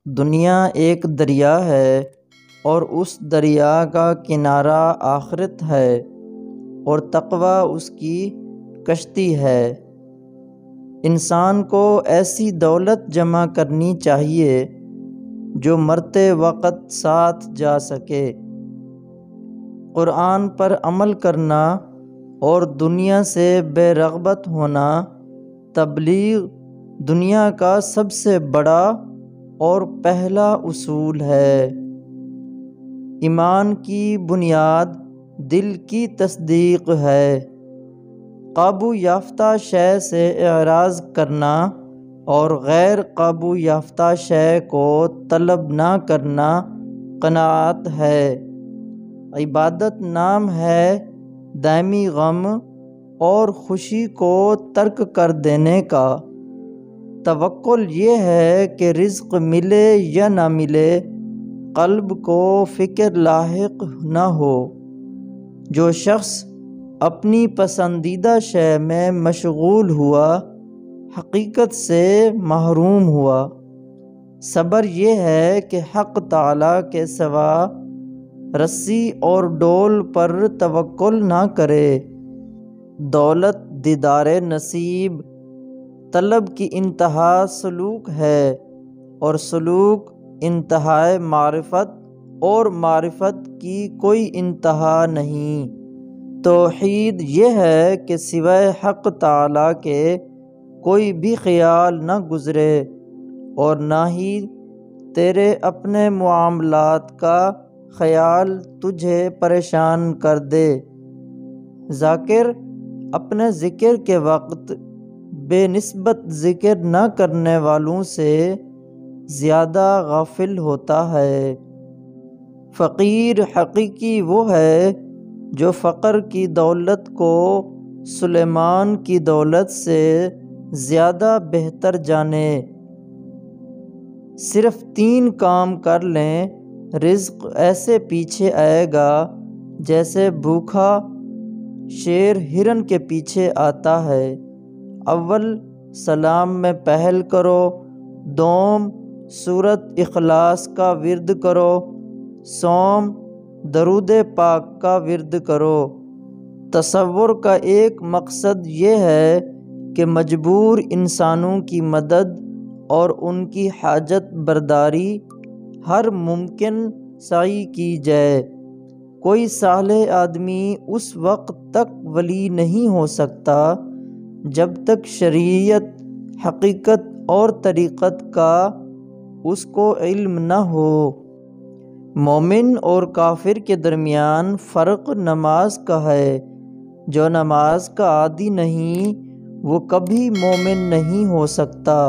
دنیا ایک دریا ہے اور اس دریا کا کنارہ آخرت ہے، اور تقوی اس کی کشتی ہے۔ انسان کو ایسی دولت جمع کرنی چاہیے جو مرتے وقت ساتھ جا سکے۔ قرآن پر عمل کرنا اور دنیا سے بے رغبت ہونا تبلیغ دنیا کا سب سے بڑا اور پہلا اصول ہے۔ ایمان کی بنیاد دل کی تصدیق ہے۔ قابو یافتہ شے سے اعراض کرنا اور غیر قابو یافتہ شے کو طلب نہ کرنا قناعت ہے۔ عبادت نام ہے دائمی غم اور خوشی کو ترک کر دینے کا۔ توکل یہ ہے کہ رزق ملے یا نہ ملے قلب کو فکر لاحق نہ ہو۔ جو شخص اپنی پسندیدہ شے میں مشغول ہوا حقیقت سے محروم ہوا۔ صبر یہ ہے کہ حق تعالیٰ کے سوا رسی اور ڈول پر توکل نہ کرے۔ دولت دیدار نصیب طلب کی انتہا سلوک ہے، اور سلوک انتہائے معرفت، اور معرفت کی کوئی انتہا نہیں۔ توحید یہ ہے کہ سوائے حق تعالیٰ کے کوئی بھی خیال نہ گزرے، اور نہ ہی تیرے اپنے معاملات کا خیال تجھے پریشان کر دے۔ ذاکر اپنے ذکر کے وقت بے نسبت ذکر نہ کرنے والوں سے زیادہ غافل ہوتا ہے۔ فقیر حقیقی وہ ہے جو فقر کی دولت کو سلیمان کی دولت سے زیادہ بہتر جانے۔ صرف 3 کام کر لیں، رزق ایسے پیچھے آئے گا جیسے بھوکا شیر ہرن کے پیچھے آتا ہے۔ اول سلام میں پہل کرو، دوم سورۃ اخلاص کا ورد کرو، سوم درود پاک کا ورد کرو۔ تصور کا ایک مقصد یہ ہے کہ مجبور انسانوں کی مدد اور ان کی حاجت برداری ہر ممکن سعی کی جائے۔ کوئی صالح آدمی اس وقت تک ولی نہیں ہو سکتا جب تک شریعت، حقیقت اور طریقت کا اس کو علم نہ ہو۔ مومن اور کافر کے درمیان فرق نماز کا ہے۔ جو نماز کا عادی نہیں وہ کبھی مومن نہیں ہو سکتا۔